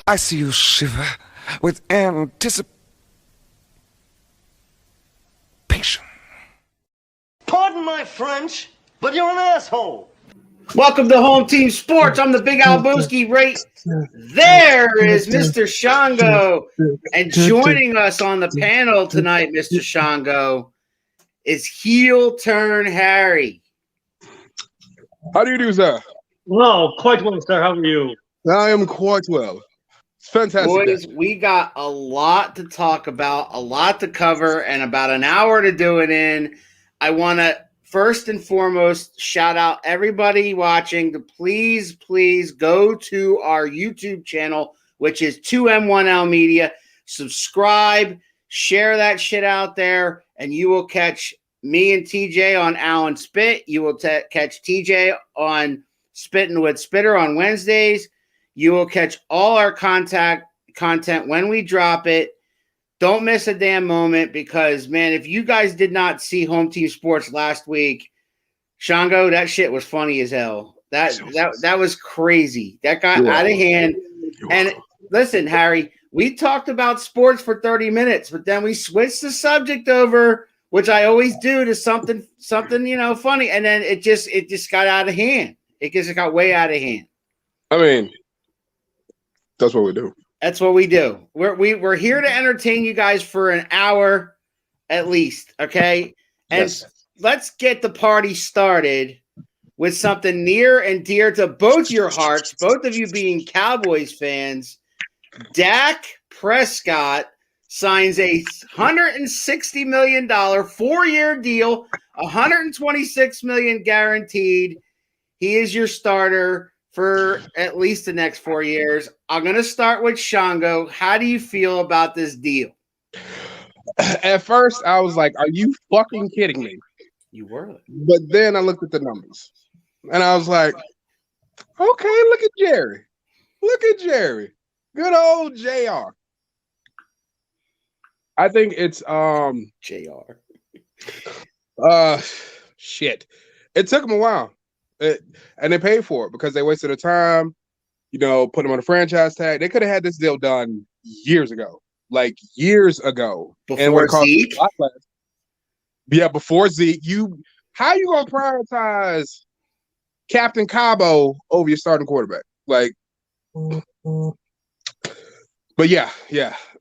I see you shiver with anticipation. Pardon my French, but you're an asshole. Welcome to Home Team Sports. I'm the Big Albooski. Right there is Mr. Shango. And joining us on the panel tonight, Mr. Shango, is heel turn Harry. How do you do, sir? Well, quite well, sir. How are you? I am quite well. It's fantastic. Boys, we got a lot to talk about, a lot to cover, and about an hour to do it in. I want to first and foremost shout out everybody watching to please go to our YouTube channel, which is 2M1L Media. Subscribe, share that shit out there, and you will catch me and TJ on Alan Spit. You will catch TJ on Spittin' with Spitter on Wednesdays. You will catch all our content when we drop it. Don't miss a damn moment because, man, if you guys did not see Home Team Sports last week, Shango, that shit was funny as hell. That was crazy. That got out of hand. And listen, Harry, we talked about sports for 30 minutes, but then we switched the subject over, which I always do, to something funny, and then it just got out of hand. It just got way out of hand. I mean, that's what we do. That's what we do. We're here to entertain you guys for an hour at least, okay? And yes, let's get the party started with something near and dear to both your hearts, both of you being Cowboys fans. Dak Prescott signs a $160 million 4-year deal, $126 million guaranteed. He is your starter for at least the next 4 years. I'm going to start with Shango. How do you feel about this deal? At first, I was like, are you fucking kidding me? You were. But then I looked at the numbers, and I was like, okay, look at Jerry. Look at Jerry. Good old JR. I think it's JR. Shit. It took them a while. And they paid for it because they wasted their time, put them on a franchise tag. They could have had this deal done years ago. Before Zeke? Yeah, before Zeke. How you going to prioritize Captain Cabo over your starting quarterback? But yeah.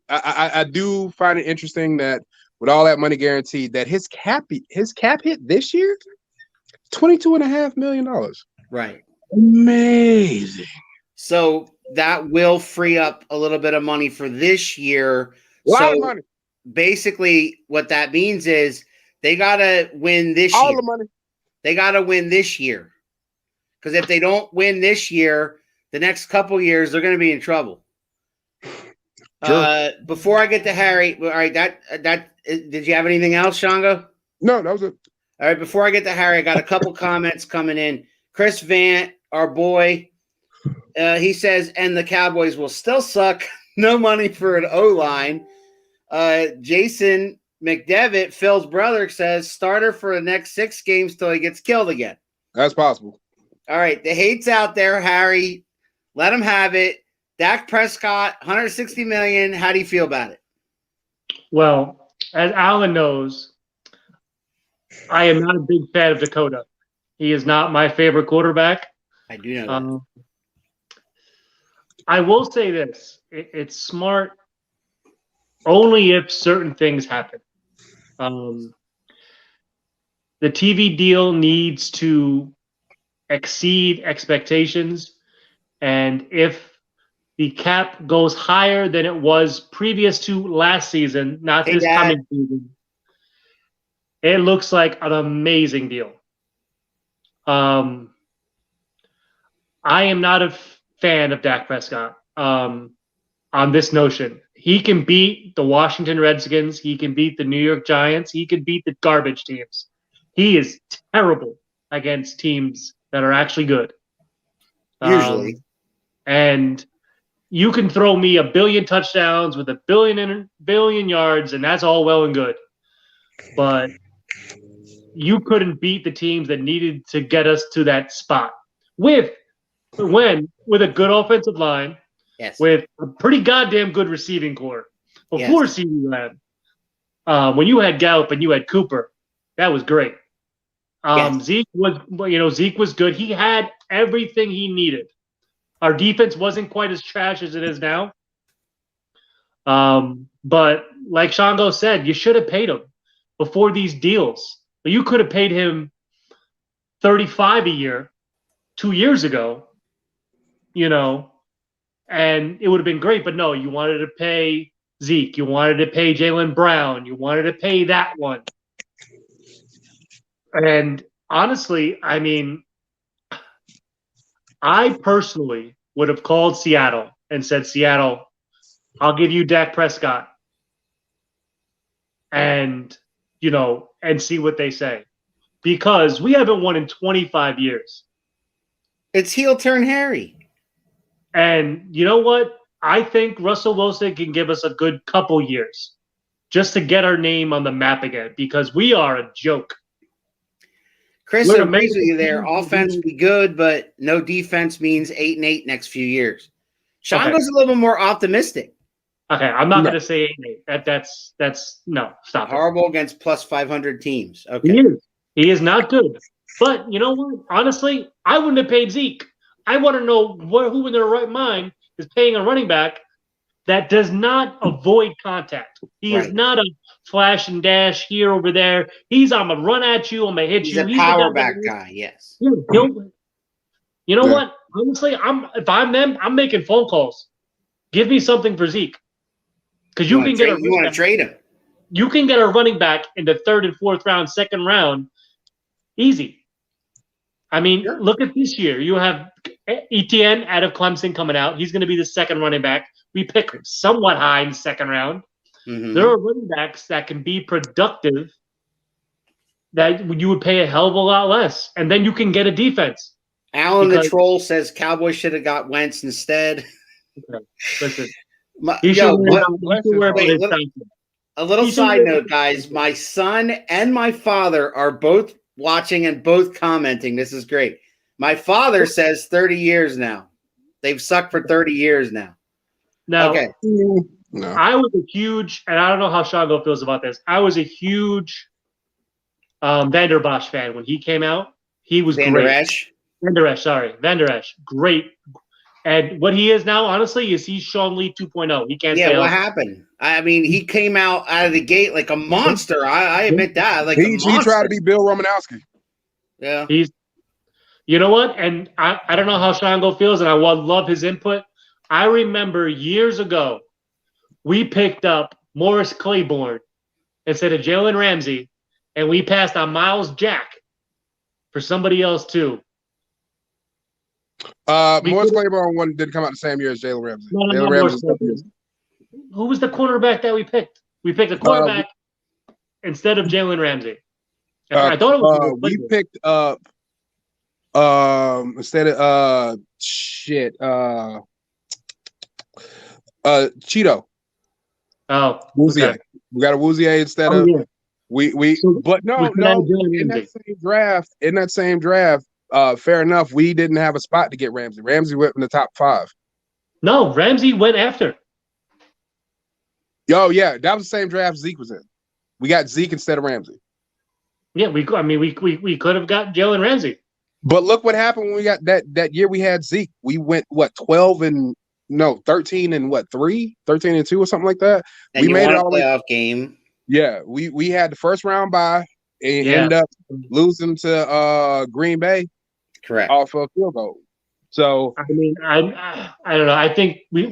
I do find it interesting that with all that money guaranteed, that his cap hit this year, $22.5 million. Right. Amazing. So that will free up a little bit of money for this year. A lot of money. Basically, what that means is they got to win this year. All the money. They got to win this year. Because if they don't win this year, the next couple years, they're going to be in trouble. Sure. Before I get to Harry, all right, did you have anything else, Shango? No, that was it. All right, before I get to Harry, I got a couple comments coming in. Chris Vant, our boy, he says, and the Cowboys will still suck. No money for an O-line. Jason McDevitt, Phil's brother, says starter for the next 6 games till he gets killed again. That's possible. All right, the hate's out there, Harry. Let him have it. Dak Prescott, $160 million. How do you feel about it? Well, as Alan knows, I am not a big fan of Dakota. He is not my favorite quarterback. I do know that. I will say this. It's smart only if certain things happen. The TV deal needs to exceed expectations. And if the cap goes higher than it was previous to last season, not this coming season, it looks like an amazing deal. I am not a fan of Dak Prescott on this notion. He can beat the Washington Redskins. He can beat the New York Giants. He can beat the garbage teams. He is terrible against teams that are actually good. Usually. And you can throw me a billion touchdowns with a billion yards, and that's all well and good. But you couldn't beat the teams that needed to get us to that spot with a good offensive line, Yes. with a pretty goddamn good receiving core before Yes. CeeDee Lamb. When you had Gallup and you had Cooper, that was great. Yes. Zeke was good. He had everything he needed. Our defense wasn't quite as trash as it is now. But like Shango said, you should have paid him before these deals. But you could have paid him $35 a year 2 years ago, and it would have been great. But no, you wanted to pay Zeke. You wanted to pay Jaylen Brown. You wanted to pay that one. And honestly, I mean, I personally would have called Seattle and said, Seattle, I'll give you Dak Prescott and see what they say. Because we haven't won in 25 years. It's heel turn Harry. And you know what? I think Russell Wilson can give us a good couple years just to get our name on the map again, because we are a joke. Chris We're agrees with you there. amazing. Offense be good, but no defense means 8-8 next few years. Sean Okay. goes a little bit more optimistic. Okay, I'm not No. going to say 8-8. That's no, stop it. Horrible against plus 500 teams. He Okay. is. He is not good. But you know what? Honestly, I wouldn't have paid Zeke. I want to know who in their right mind is paying a running back that does not avoid contact. He is Right. not a flash and dash here, over there. I'm going to run at you. I'm going to hit He's you. a the power guy back that- guy. Yes. Yeah, you know Yeah. what? Honestly, if I'm them, I'm making phone calls. Give me something for Zeke. Because you can get a You want to trade him. you can get a running back in the third and fourth round, second round, easy. I mean, Sure. look at this year. You have Etienne out of Clemson coming out. He's going to be the second running back. We pick somewhat high in the second round. Mhm. There are running backs that can be productive that you would pay a hell of a lot less, and then you can get a defense. Alan the because- Troll says Cowboys should have got Wentz instead. Listen, Yo, he should what- wear wait, his let- Johnson. a little He should side wear- note, guys. My son and my father are both watching and both commenting. This is great. My father says 30 years now. They've sucked for 30 years now. Now, Okay. No. I was a huge, and I don't know how Shango feels about this. I was a huge Vanderbosch fan when he came out. He was Van Der great. Esch. Van Der Esch, great. And what he is now, honestly, is he's Sean Lee 2.0. He can't Yeah, fail. what happened? I mean, he came out of the gate like a monster. I admit that. Like He tried to be Bill Romanowski. Yeah. You know what? And I don't know how Shango feels, and I would love his input. I remember years ago, we picked up Morris Claiborne instead of Jalen Ramsey, and we passed on Miles Jack for somebody else too. Morris Claiborne one didn't come out the same year as Jalen Ramsey. No, Jalen not Ramsey. Morris Claiborne. Who was the cornerback that we picked? We picked a quarterback instead of Jalen Ramsey. I thought it was we picked up instead of Cheeto. Oh, Woozier. okay. We got a Woozier instead Oh, of yeah. we So but no, we could have Jalen in Ramsey. that same draft, fair enough, we didn't have a spot to get Ramsey. Ramsey went in the top 5. No, Ramsey went after. Yo, yeah, that was the same draft Zeke was in. We got Zeke instead of Ramsey. Yeah, we could have got Jalen Ramsey. But look what happened when we got that year we had Zeke. We went 13 and 13 and 2 or something like that. And We you made won it a all the way. playoff game. Yeah, we had the first round bye and Yeah. ended up losing to Green Bay Correct. off a field goal. So I mean, I don't know. I think we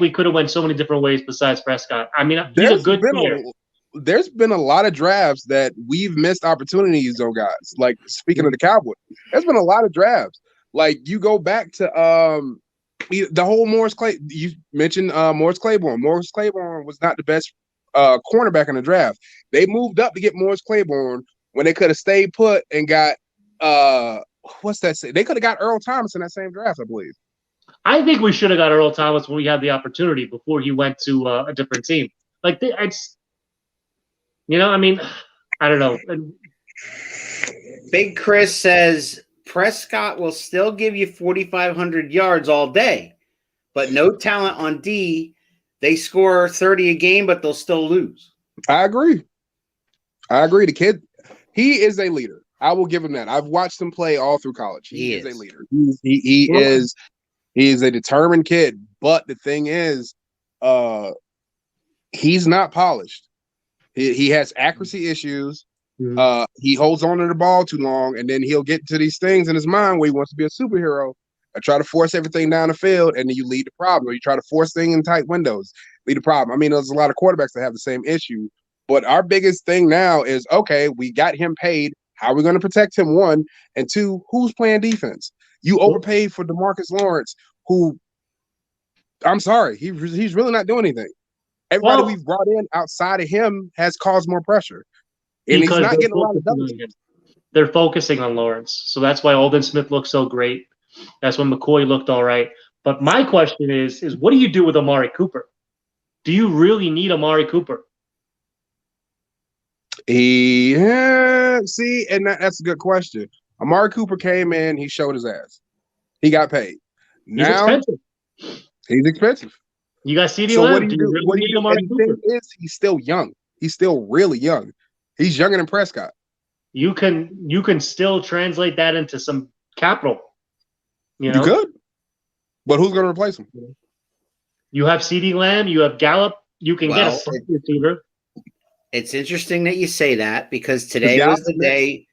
could have went so many different ways besides Prescott. I mean, he's a good player. There's been a lot of drafts that we've missed opportunities on guys. Like speaking of the Cowboys, there's been a lot of drafts. Like you go back to the whole Morris Clay. You mentioned Morris Claiborne. Morris Claiborne was not the best cornerback in the draft. They moved up to get Morris Claiborne when they could have stayed put and got what's that? They could have got Earl Thomas in that same draft, I believe. I think we should have got Earl Thomas when we had the opportunity before he went to a different team. Like it's, I mean, I don't know. Big Chris says Prescott will still give you 4,500 yards all day, but no talent on D. They score 30 a game, but they'll still lose. I agree. The kid, he is a leader. I will give him that. I've watched him play all through college. He is a leader. He is a determined kid. But the thing is, he's not polished. He has accuracy issues. He holds on to the ball too long, and then he'll get to these things in his mind where he wants to be a superhero and try to force everything down the field, and then you lead the problem. Or you try to force things in tight windows, lead the problem. I mean, there's a lot of quarterbacks that have the same issue. But our biggest thing now is, okay, we got him paid. How are we going to protect him? One, and two, who's playing defense? You overpaid for DeMarcus Lawrence, who, I'm sorry, he's really not doing anything. Everybody we've brought in outside of him has caused more pressure. And he's not getting a lot of doubles. They're focusing on Lawrence. So that's why Aldon Smith looks so great. That's when McCoy looked all right. But my question is what do you do with Amari Cooper? Do you really need Amari Cooper? See, and that's a good question. Amari Cooper came in, he showed his ass. He got paid. Now he's expensive. You got CD So Lamb. what do you do? What do you do? And the thing is, he's still young. He's still really young. He's younger than Prescott. You can still translate that into some capital. You know? You could. But who's going to replace him? You have CD Lamb, you have Gallup, you can get a slot receiver. It's interesting that you say that because today was the day.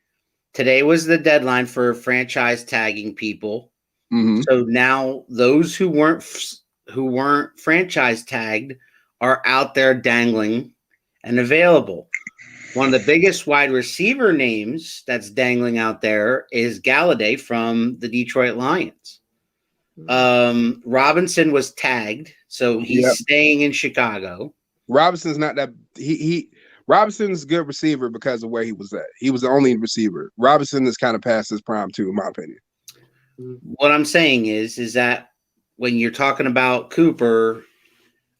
Today was the deadline for franchise tagging people. Mm-hmm. So now those who weren't franchise tagged are out there dangling and available. One of the biggest wide receiver names that's dangling out there is Galladay from the Detroit Lions. Robinson was tagged, so he's staying in Chicago. Robinson's not that Robinson's a good receiver because of where he was at. He was the only receiver. Robinson is kind of past his prime too, in my opinion. What I'm saying is that when you're talking about Cooper,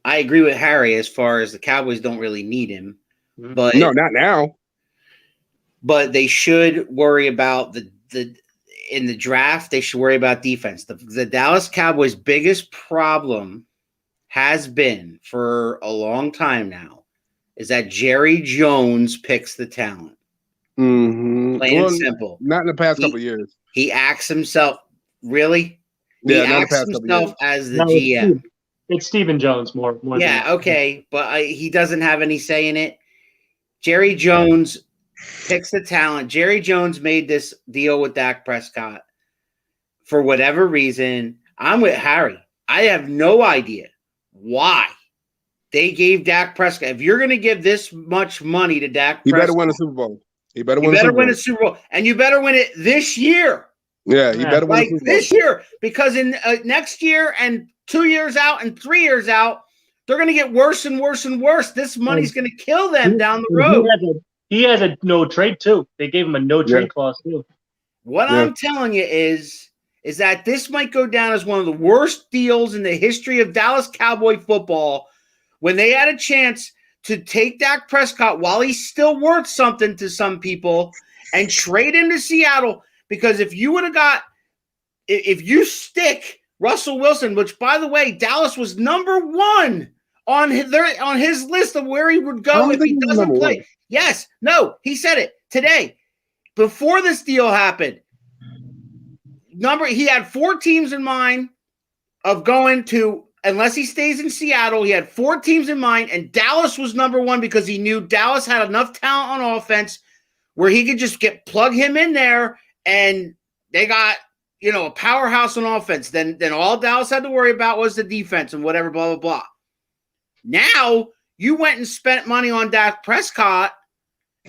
I agree with Harry as far as the Cowboys don't really need him. But no, not now. But they should worry about the in the draft. They should worry about defense. The Dallas Cowboys' biggest problem has been for a long time now is that Jerry Jones picks the talent. Mm-hmm. Plain and simple. Not in the past couple of years. He acts himself. Really? Yeah, he acts himself as the GM. It's Stephen Jones more. Yeah, okay, but he doesn't have any say in it. Jerry Jones picks the talent. Jerry Jones made this deal with Dak Prescott for whatever reason. I'm with Harry. I have no idea why they gave Dak Prescott. If you're going to give this much money to Dak Prescott, you better win a Super Bowl. You better win a Super Bowl. And you better win it this year. Yeah, you better win like this year. Because in next year and 2 years out and 3 years out, they're going to get worse and worse and worse. This money's going to kill them down the road. He has a no trade too. They gave him a no trade clause too. What I'm telling you is that this might go down as one of the worst deals in the history of Dallas Cowboy football when they had a chance to take Dak Prescott while he's still worth something to some people and trade him to Seattle. Because if you stick Russell Wilson, which by the way, Dallas was number one on his list of where he would go if he doesn't play. Yes, no, he said it today before this deal happened. He had 4 teams in mind of going to, unless he stays in Seattle, he had 4 teams in mind, and Dallas was number one because he knew Dallas had enough talent on offense where he could just plug him in there, and they got a powerhouse on offense. Then all Dallas had to worry about was the defense and whatever, blah, blah, blah. Now you went and spent money on Dak Prescott,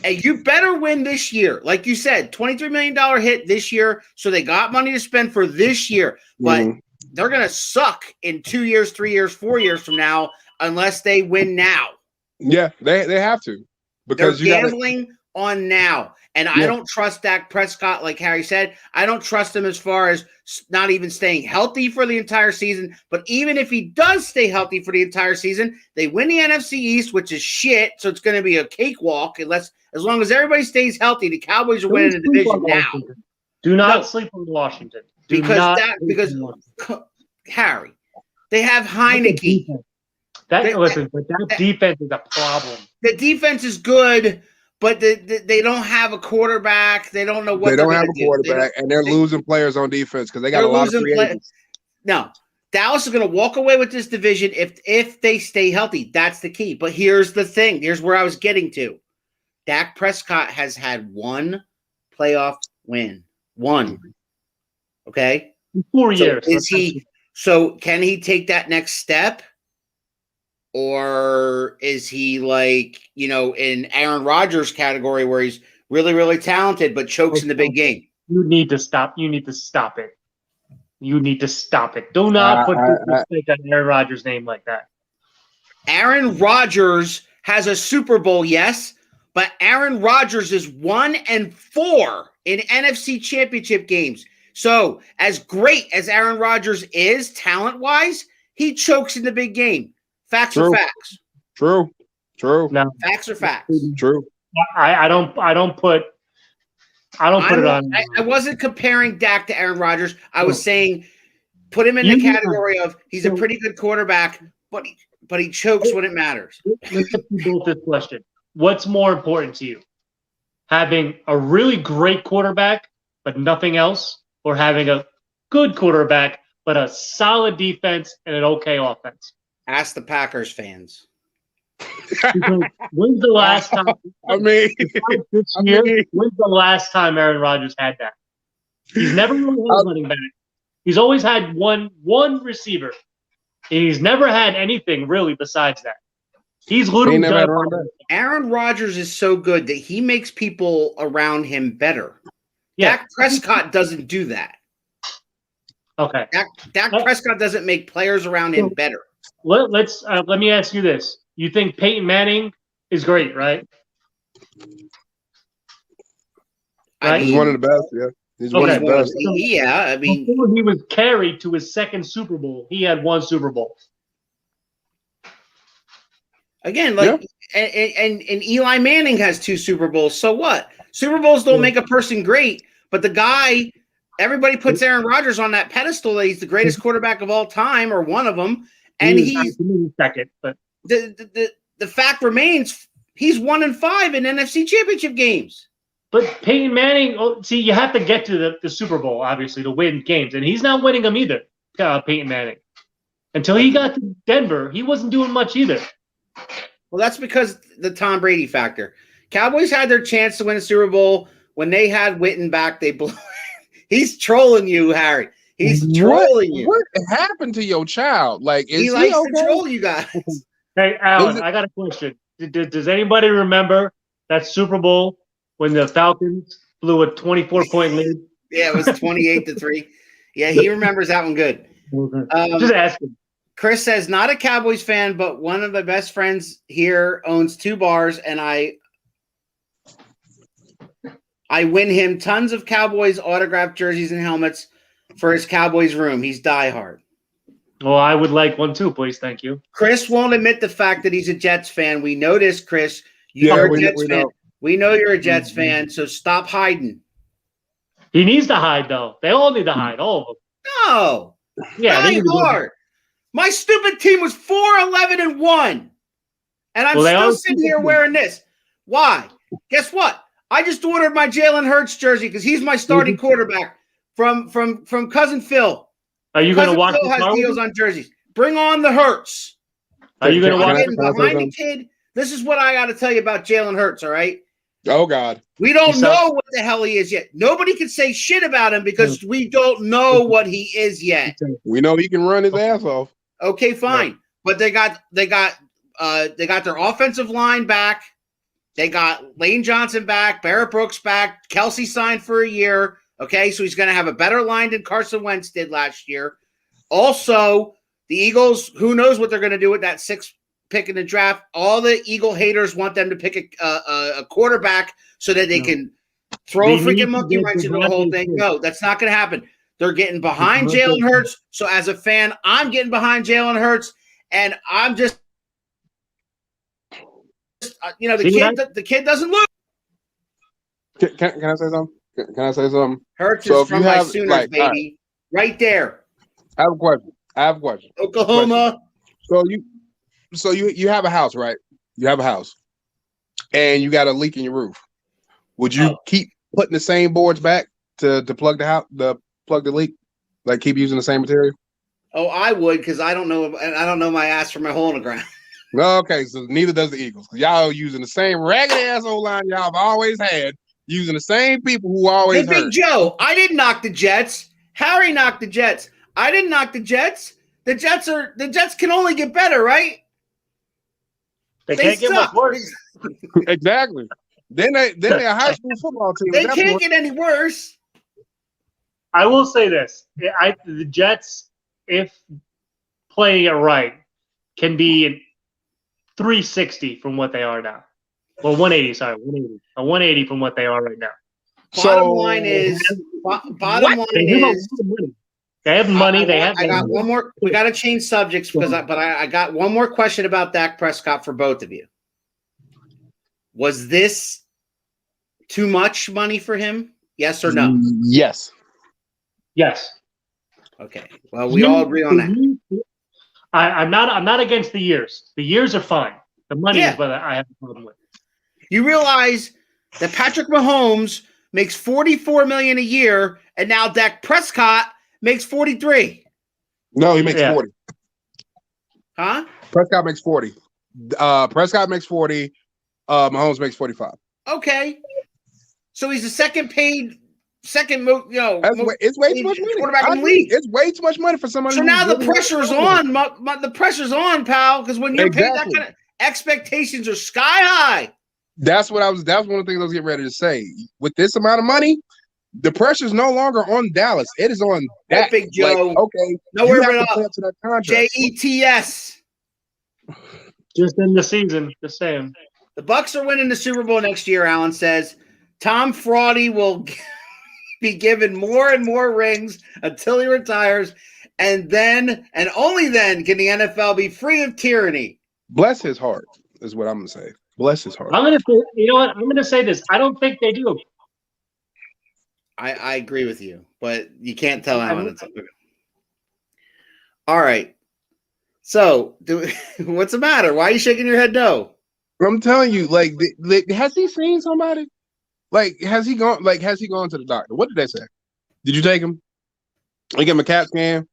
and you better win this year. Like you said, $23 million hit this year, so they got money to spend for this year. But they're going to suck in 2 years, 3 years, 4 years from now unless they win now. Yeah, they have to. Because they're gambling on now. And I don't trust Dak Prescott, like Harry said. I don't trust him as far as not even staying healthy for the entire season. But even if he does stay healthy for the entire season, they win the NFC East, which is shit. So it's going to be a cakewalk. As long as everybody stays healthy, the Cowboys are winning the division now. Do not sleep on Washington. Because Harry, They have Heineke. Listen, but that defense is a problem. The defense is good, but they don't have a quarterback. They don't know what they don't have a do. quarterback, and they're losing players on defense because they got a lot of free agents. No, Dallas is going to walk away with this division if they stay healthy. That's the key. But here's the thing. Here's where I was getting to. Dak Prescott has had one playoff win. One. Okay? 4 years. So can he take that next step? Or is he like, in Aaron Rodgers category where he's really, really talented but chokes in the big game? You need to stop. You need to stop it. You need to stop it. Do not put disrespect on Aaron Rodgers' name like that. Aaron Rodgers has a Super Bowl, yes, but Aaron Rodgers is 1-4 in NFC Championship games. So as great as Aaron Rodgers is talent-wise, he chokes in the big game. Facts are facts. True. No. Facts are facts. True. I don't put it on. I wasn't comparing Dak to Aaron Rodgers. I was saying put him in the category of he's a pretty good quarterback, but he chokes when it matters. Let's ask you both this question. What's more important to you? Having a really great quarterback but nothing else, or having a good quarterback but a solid defense and an okay offense? Ask the Packers fans. When's the last time? When's the last time Aaron Rodgers had that? He's never really had a running back. He's always had one receiver, and he's never had anything really besides that. He's literally Aaron Rodgers is so good that he makes people around him better. Yeah. Dak Prescott doesn't do that. Okay. Dak Prescott doesn't make players around him better. Let me ask you this. You think Peyton Manning is great, right? He's one of the best, yeah. He's one of the best. Yeah, I mean, before he was carried to his second Super Bowl, he had one Super Bowl. Again, and Eli Manning has 2 Super Bowls. So what? Super Bowls don't make a person great, but the guy, everybody puts Aaron Rodgers on that pedestal that he's the greatest quarterback of all time, or one of them. And he's second, but the fact remains he's 1-5 in NFC Championship games. But Peyton Manning, see, you have to get to the Super Bowl, obviously, to win games, and he's not winning them either. Peyton Manning, until he got to Denver, he wasn't doing much either. Well, that's because the Tom Brady factor. Cowboys had their chance to win a Super Bowl when they had Witten back. They blew. He's trolling you, Harry. He's trolling you. What happened to your child? Like, he likes to troll you guys. Hey, Alan, I got a question. Does anybody remember that Super Bowl when the Falcons blew a 24-point lead? Yeah, it was 28-3. Yeah, he remembers that one good. Just asking. Chris says, not a Cowboys fan, but one of my best friends here owns 2 bars, and I win him tons of Cowboys autographed jerseys and helmets for his Cowboys room. He's diehard. Well, I would like one too, please. Thank you. Chris won't admit the fact that he's a Jets fan. We know this, Chris. You're a Jets fan. We know you're a Jets fan, so stop hiding. He needs to hide, though. They all need to hide, all of them. No. Yeah, they hard. My stupid team was 4-11-1. And I'm still sitting here wearing this. Why? Guess what? I just ordered my Jalen Hurts jersey because he's my starting quarterback from Cousin Phil. Are you going to watch Phil has deals on jerseys. Bring on the Hurts. Are you going to watch behind the kid? This is what I got to tell you about Jalen Hurts, all right? Oh, God. We don't know what the hell he is yet. Nobody can say shit about him because we don't know what he is yet. We know he can run his ass off. Okay, fine. Yeah. But they got their offensive line back. They got Lane Johnson back, Barrett Brooks back, Kelsey signed for a year. Okay, so he's going to have a better line than Carson Wentz did last year. Also, the Eagles, who knows what they're going to do with that 6th pick in the draft. All the Eagle haters want them to pick a quarterback so that they can throw a freaking monkey wrench into the whole thing. No, that's not going to happen. They're getting behind Jalen Hurts. So as a fan, I'm getting behind Jalen Hurts, and I'm just, the kid doesn't look. Can I say something? Can I say something? Hurts is from my Sooners, baby. Right there. I have a question. I have a question. Oklahoma. So you have a house, right? You have a house, and you got a leak in your roof. Would you keep putting the same boards back to plug the house, plug the leak, like keep using the same material? Oh, I would, because I don't know my ass from my hole in the ground. Okay, so neither does the Eagles. Y'all using the same ragged ass O line y'all have always had, using the same people who always Hey, Big hurt. Joe, I didn't knock the Jets. Harry knocked the Jets. I didn't knock the Jets. The Jets can only get better, right? They can't get much worse. Exactly. Then they're a high school football team. They can't get any worse. I will say this: the Jets, if playing it right, can be 360 from what they are now. Well, 180. Sorry, 180. 180 from what they are right now. Bottom line is, they have money. I got one more. We got to change subjects because I got one more question about Dak Prescott for both of you. Was this too much money for him? Yes or no? Yes. Yes. Okay. Well, we all agree on that. I'm not against the years. The years are fine. The money is what I have a problem with. You realize that Patrick Mahomes makes $44 million a year, and now Dak Prescott makes 43. No, he makes 40. Huh? Prescott makes 40. Prescott makes 40. Mahomes makes 45. Okay. So he's the second it's way too much money. Quarterback in the league. It's way too much money for somebody. So now the pressure's on. The pressure's on, pal. Because when you're paid that kind of expectations are sky high. That's one of the things I was getting ready to say. With this amount of money, the pressure's no longer on Dallas. It is on Dak. Big Joe. Like, okay, nowhere but up. To that contract. JETS. Just in the season, just saying. The Bucks are winning the Super Bowl next year, Alan says. Tom Fraudy will be given more and more rings until he retires, and then and only then can the NFL be free of tyranny. Bless his heart is what I'm gonna say. Bless his heart. I'm gonna say this. I don't think they do. I agree with you, but you can't tell Alan. All right. So, what's the matter? Why are you shaking your head no? I'm telling you, like, has he seen somebody? Like, has he gone to the doctor? What did they say? Did you take him? You give him a CAT scan?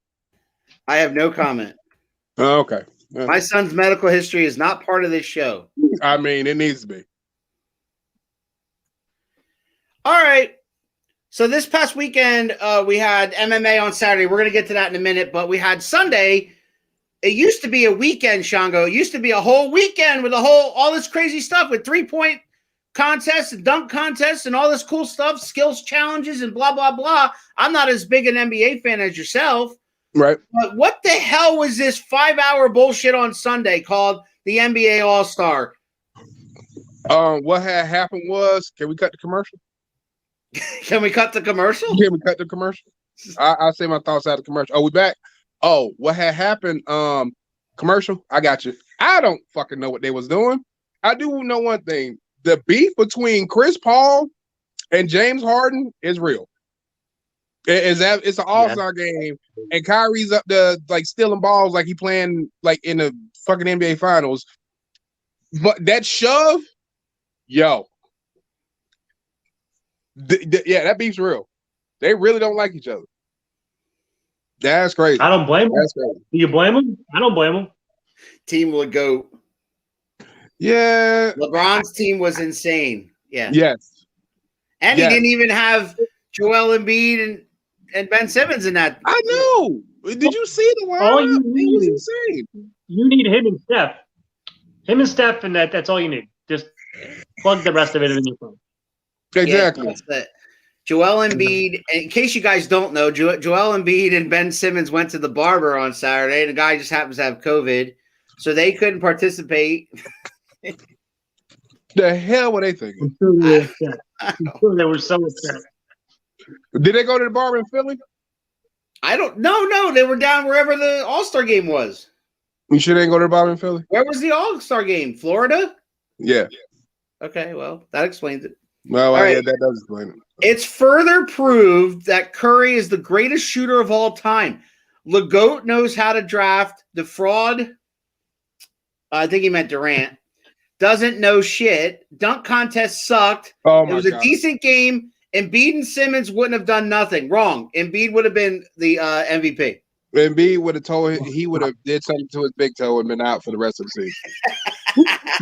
I have no comment. Oh, okay. Yeah. My son's medical history is not part of this show. I mean, it needs to be. All right. So this past weekend, we had MMA on Saturday. We're going to get to that in a minute, but we had Sunday. It used to be a weekend, Shango. It used to be a whole weekend with all this crazy stuff with 3-point contests and dunk contests and all this cool stuff, skills challenges and blah, blah, blah. I'm not as big an NBA fan as yourself. Right. But what the hell was this 5-hour bullshit on Sunday called the NBA All-Star? What had happened was, can we cut the commercial? Can we cut the commercial? Can we cut the commercial? I'll say my thoughts out of the commercial. Oh, we back? Oh, what had happened? Commercial? I got you. I don't fucking know what they was doing. I do know one thing. The beef between Chris Paul and James Harden is real. It's an all-star game, and Kyrie's up there like stealing balls like he playing like in the fucking NBA Finals. But that shove, yo, that beef's real. They really don't like each other. That's crazy. I don't blame him. That's crazy. Do you blame him? I don't blame him. Team would go. Yeah. LeBron's team was insane. Yeah. Yes. And he didn't even have Joel Embiid and Ben Simmons in that. I know. Did you see the lineup? All you need was is insane. You need him and Steph. Him and Steph, and that's all you need. Just plug the rest of it in your phone. Exactly. Yeah, that's it. Joel Embiid, in case you guys don't know, Joel Embiid and Ben Simmons went to the barber on Saturday. The guy just happens to have COVID, so they couldn't participate. The hell were they thinking? I'm sure they were so upset. Did they go to the barber in Philly? I don't. No, they were down wherever the All-Star game was. You sure they didn't go to the barber in Philly? Where was the All-Star game? Florida? Yeah. Okay, well, that explains it. Well, right. Yeah, that does explain it. It's further proved that Curry is the greatest shooter of all time. Legoat knows how to draft. The fraud, I think he meant Durant, doesn't know shit. Dunk contest sucked. Oh It my was a god. decent game. Embiid and Simmons wouldn't have done nothing. Wrong. Embiid would have been the MVP. Embiid would have told him, he would have did something to his big toe and been out for the rest of the season.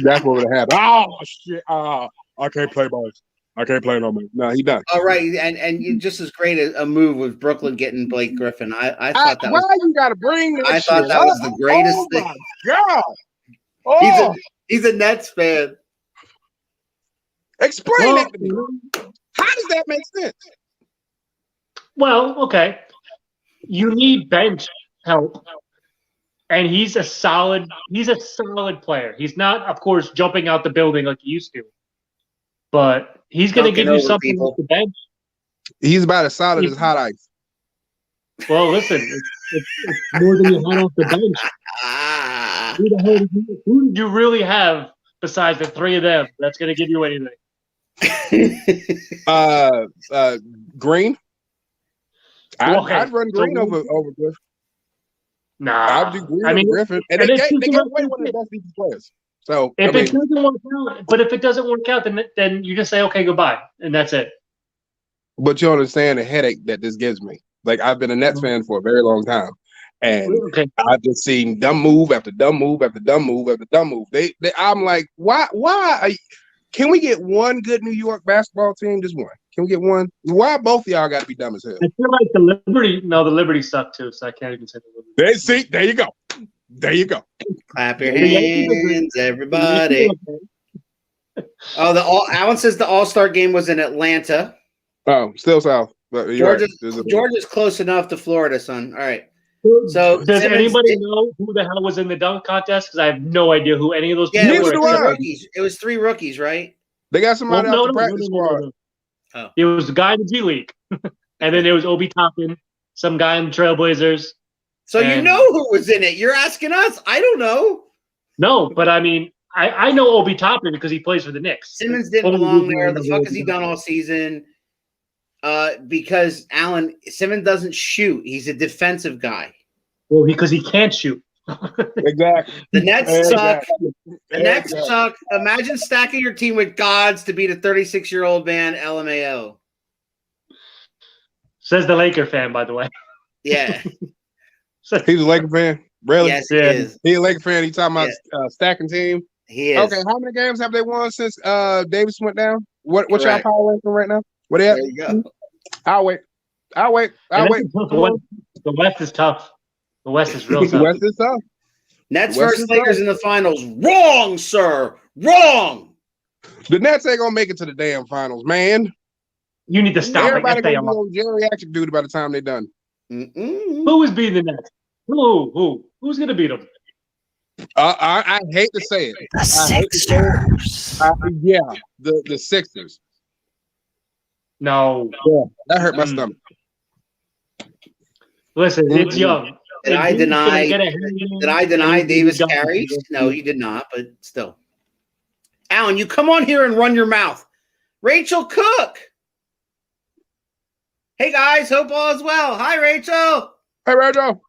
That's what would have happened. Oh shit! I can't play balls. I can't play no more. No, he done. All right, and you just as great a move was Brooklyn getting Blake Griffin. I thought that was. Why you got to bring that I shit thought that up? was the greatest Oh thing. my god! Oh, He's a Nets fan. explain that to me. How does that make sense? Well, okay. You need bench help. And he's a solid player. He's not, of course, jumping out the building like he used to. But he's going to give you something off the bench. He's about as solid as hot ice. Well, listen, it's more than you had off the bench. Who did you really have besides the three of them that's going to give you anything? Green. Okay. I'd run Green over Griffin. Nah. I'd do Green over Griffin. And they gave away one of the best defensive players. So if it doesn't work out, but if it doesn't work out, then you just say, okay, goodbye, and that's it. But you understand the headache that this gives me. Like, I've been a Nets fan for a very long time, and I've just seen dumb move after dumb move after dumb move after dumb move. I'm like, why? Can we get one good New York basketball team? Just one. Can we get one? Why both of y'all got to be dumb as hell? I feel like the Liberty sucked too, so I can't even say the Liberty. There you go. There you go. Clap your hands, everybody. Alan says the All-Star game was in Atlanta. Oh, still south. But Georgia's close enough to Florida, son. All right. So does anybody know who the hell was in the dunk contest? Because I have no idea who any of those people were. It was three rookies, right? They got somebody out the practice squad. Oh. It was the guy in the G League. And then there was Obi Toppin, some guy in the Trailblazers. So you know who was in it. You're asking us. I don't know. No, but I mean, I know Obi Toppin because he plays for the Knicks. Simmons didn't belong there. The fuck has he done all season? Because Alan, Simmons doesn't shoot. He's a defensive guy. Well, because he can't shoot. Exactly. The Nets suck. The Nets suck. Imagine stacking your team with gods to beat a 36-year-old man, LMAO. Says the Laker fan, by the way. Yeah. He's a Laker fan? Really? Yes, he is. He's a Laker fan. He's talking about stacking team? He is. Okay, how many games have they won since Davis went down? What's y'all power ranking right now? What are there you go. I'll wait. The West is tough. The West is real tough. The West is tough. Nets versus Lakers in the finals. Wrong, sir. Wrong. The Nets ain't gonna make it to the damn finals, man. You need to stop. Everybody gonna be on geriatric duty by the time they're done. Who is beating the Nets? Who's gonna beat them? I hate to say it. The Sixers. Yeah, the Sixers. No. Yeah, that hurt my stomach. Listen, it's young. Did I deny Davis carries? No, he did not, but still. Alan, you come on here and run your mouth. Rachel Cook. Hey, guys. Hope all is well. Hi, Rachel. Hey, Rachel.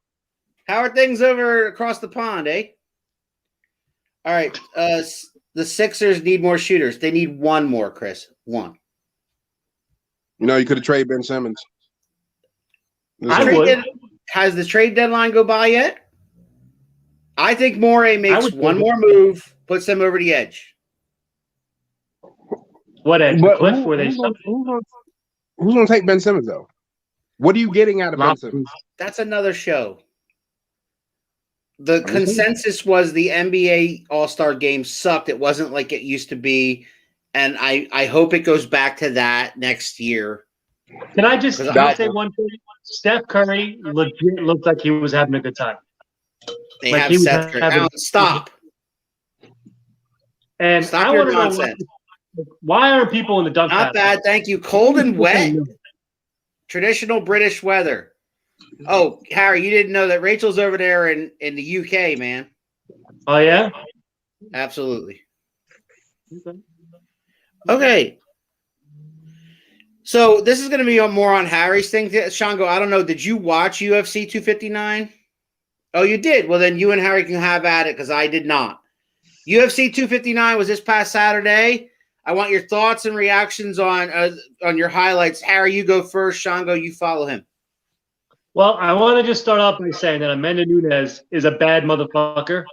How are things over across the pond, eh? All right. The Sixers need more shooters. They need one more, Chris. One. You know, you could have traded Ben Simmons. Has the trade deadline go by yet? I think Morey makes one more move, puts them over the edge. What edge? Cliff? Where they who's going to take Ben Simmons, though? What are you getting out of Ben Simmons? That's another show. The consensus was the NBA All-Star game sucked. It wasn't like it used to be. And I hope it goes back to that next year. Can I just say one thing? Steph Curry legit looked like he was having a good time. They have Seth Curry. Alan, stop. And stop I your want to nonsense. know why aren't people in the dunk? Not bad, thank you. Cold and wet. Traditional British weather. Oh, Harry, you didn't know that Rachel's over there in the UK, man. Oh, yeah? Absolutely. Okay. So this is going to be more on Harry's thing. Shango, I don't know. Did you watch UFC 259? Oh, you did. Well, then you and Harry can have at it because I did not. UFC 259 was this past Saturday. I want your thoughts and reactions on your highlights. Harry, you go first. Shango, you follow him. Well, I want to just start off by saying that Amanda Nunes is a bad motherfucker.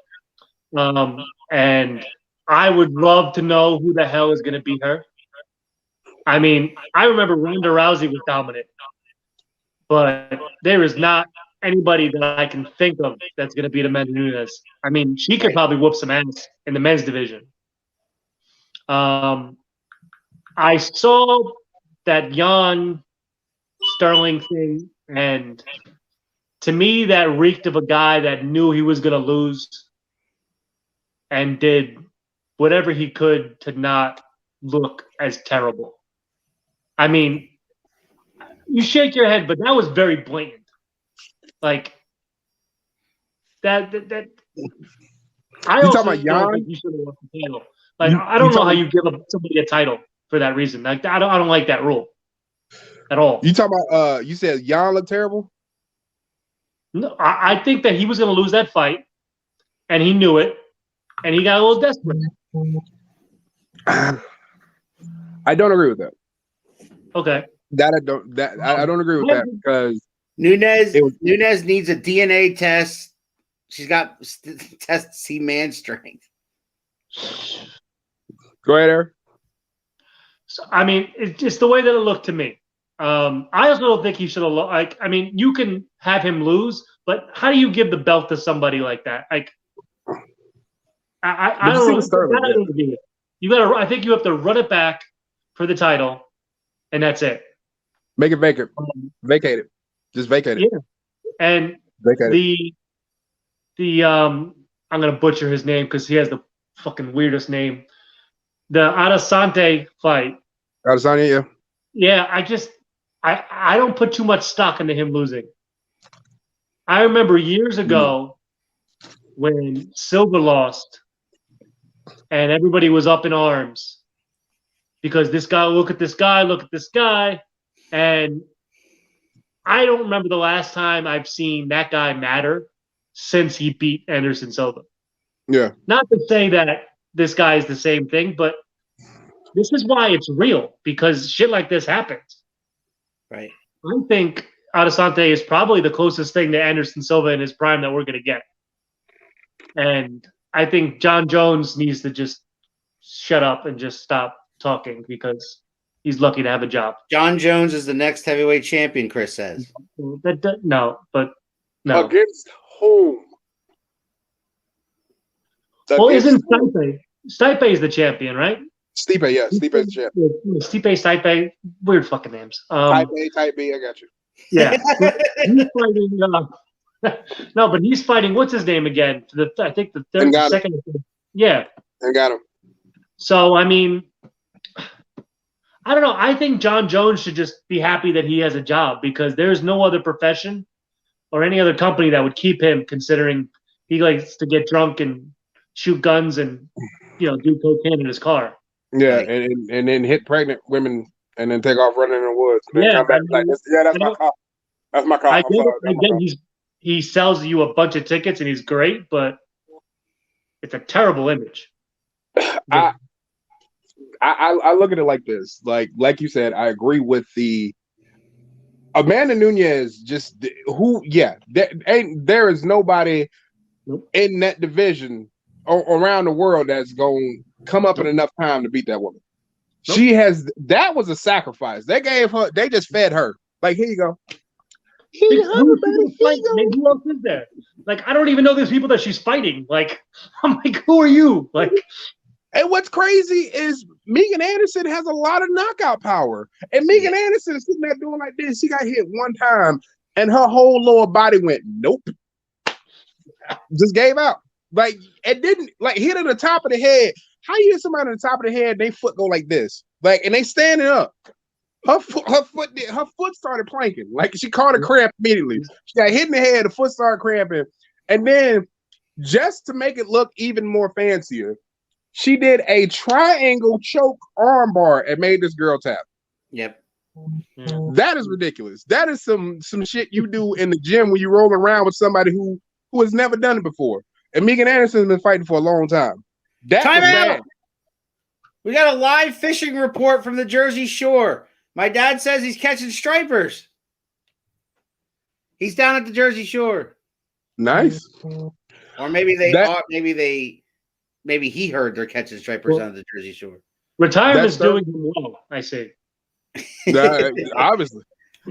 And I would love to know who the hell is going to beat her. I mean, I remember Ronda Rousey was dominant, but there is not anybody that I can think of that's going to beat Amanda Nunes. I mean, she could probably whoop some ass in the men's division. I saw that Jan Sterling thing, and to me, that reeked of a guy that knew he was going to lose and did whatever he could to not look as terrible. I mean, you shake your head, but that was very blatant. Like that. I also talking about don't Jan? think you should have lost the title. Like I don't know how you give somebody a title for that reason. Like I don't like that rule at all. You talking about? You said Jan looked terrible. No, I think that he was going to lose that fight, and he knew it, and he got a little desperate. I don't agree with that. Okay. I don't agree with that because Nunes needs a DNA test. She's got test to see man strength. Go ahead, Eric. So, I mean, it's just the way that it looked to me. I also don't think he should have. Like, I mean, you can have him lose, but how do you give the belt to somebody like that? Like, I don't know. You got to. I think you have to run it back for the title, and that's it. Make it vacant. Vacate it. Just vacate it. Yeah. And vacate the I'm gonna butcher his name because he has the fucking weirdest name. The Adesanya fight. Adesanya, yeah. Yeah, I don't put too much stock into him losing. I remember years ago when Silva lost and everybody was up in arms because this guy, look at this guy. And I don't remember the last time I've seen that guy matter since he beat Anderson Silva. Yeah. Not to say that this guy is the same thing, but this is why it's real, because shit like this happens. Right. I think Adesanya is probably the closest thing to Anderson Silva in his prime that we're going to get. And I think John Jones needs to just shut up and just stop talking because he's lucky to have a job. John Jones is the next heavyweight champion, Chris says. No. Against whom? Well, isn't Stipe? Stipe is the champion, right? Stipe, yeah. Stipe is the champion. Stipe, weird fucking names. Type A, Type B, I got you. Yeah. He's fighting, no, but he's fighting, what's his name again? I think the third, second. Yeah. And got him. So, I mean, I don't know. I think John Jones should just be happy that he has a job because there's no other profession or any other company that would keep him, considering he likes to get drunk and shoot guns and, do cocaine in his car. Yeah, and then hit pregnant women and then take off running in the woods. And then come back that's my car. That's my car. He sells you a bunch of tickets and he's great, but it's a terrible image. I look at it like this. Like you said, I agree with the Amanda Nunes. There is nobody in that division around the world that's going to come up in enough time to beat that woman. Nope. That was a sacrifice. They just fed her. Like, here you go. Who else is there? Like, I don't even know these people that she's fighting. Like, I'm like, who are you? Like, and what's crazy is Megan Anderson has a lot of knockout power. And Megan Anderson is sitting there doing like this. She got hit one time and her whole lower body went, nope. Just gave out. Like, it didn't, like, hit at the top of the head. How you hit somebody on the top of the head, they foot go like this? Like, and they standing up. Her foot started planking. Like, she caught a cramp immediately. She got hit in the head, the foot started cramping. And then, just to make it look even more fancier, she did a triangle choke armbar and made this girl tap. Yep. Yeah. That is ridiculous. That is some shit you do in the gym when you roll around with somebody who has never done it before. And Megan Anderson has been fighting for a long time. That Time was out. bad. We got a live fishing report from the Jersey Shore. My dad says he's catching stripers. He's down at the Jersey Shore. Nice. Or maybe they That- are. Maybe he heard they're catching stripers on the Jersey Shore. Retirement's That's doing him well, I say. Obviously.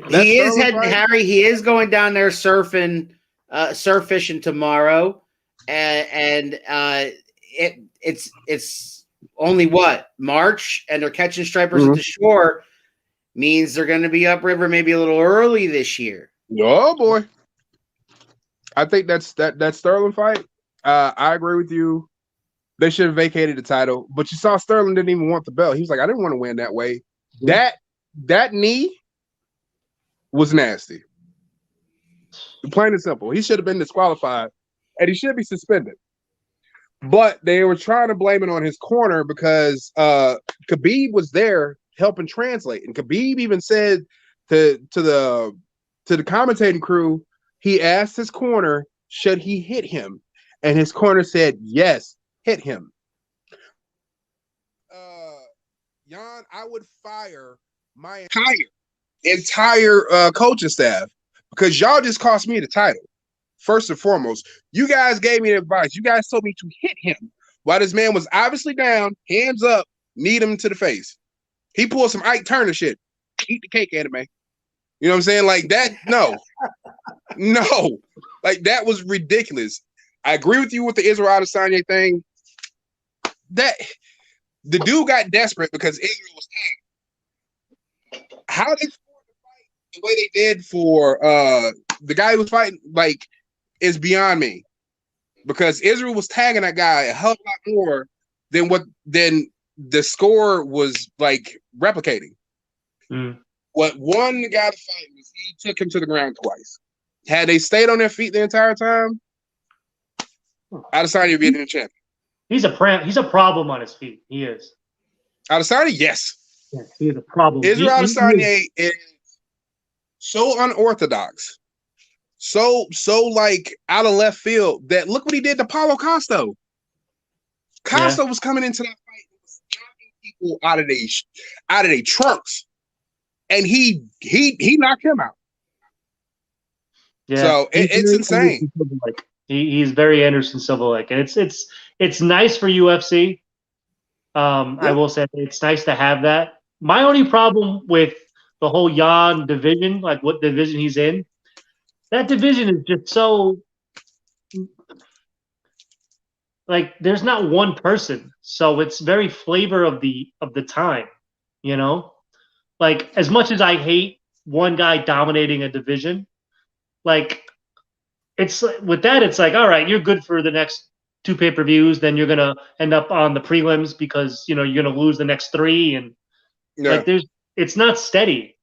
He is Sterling heading, fight? Harry. He is going down there surf fishing tomorrow, and it's only what, March, and they're catching stripers at the shore. Means they're going to be upriver maybe a little early this year. Oh boy. I think that Sterling fight. I agree with you. They should have vacated the title, but you saw Sterling didn't even want the belt. He was like, I didn't want to win that way. That knee was nasty. Plain and simple. He should have been disqualified, and he should be suspended. But they were trying to blame it on his corner because Khabib was there helping translate, and Khabib even said to the commentating crew, he asked his corner, should he hit him, and his corner said yes. Hit him. Jan, I would fire my entire coaching staff because y'all just cost me the title. First and foremost, you guys gave me advice. You guys told me to hit him while this man was obviously down, hands up, knee him to the face. He pulled some Ike Turner shit. Eat the cake, anime. You know what I'm saying? Like that, no. Like that was ridiculous. I agree with you with the Israel Adesanya thing. That the dude got desperate because Israel was tagged. How they scored the fight the way they did for the guy who was fighting, like, is beyond me. Because Israel was tagging that guy a hell of a lot more than the score was like replicating. What won the guy the fight was he took him to the ground twice. Had they stayed on their feet the entire time, Adesanya would be the champion. He's a problem on his feet. He is. Adesanya, yes. Yes, he is a problem. Israel Adesanya is so unorthodox, so like out of left field that look what he did to Paulo Costa. Costa was coming into that fight and was knocking people out of their trunks, and he knocked him out. Yeah. So it's insane. He's very Anderson Silva-like, and it's nice for UFC. I will say it's nice to have that. My only problem with the whole Jan division, like what division he's in, that division is just so like there's not one person, so it's very flavor of the time, you know. Like as much as I hate one guy dominating a division, like. It's with that. It's like, all right, you're good for the next 2 pay-per-views. Then you're gonna end up on the prelims because you're gonna lose the next 3, and like it's not steady,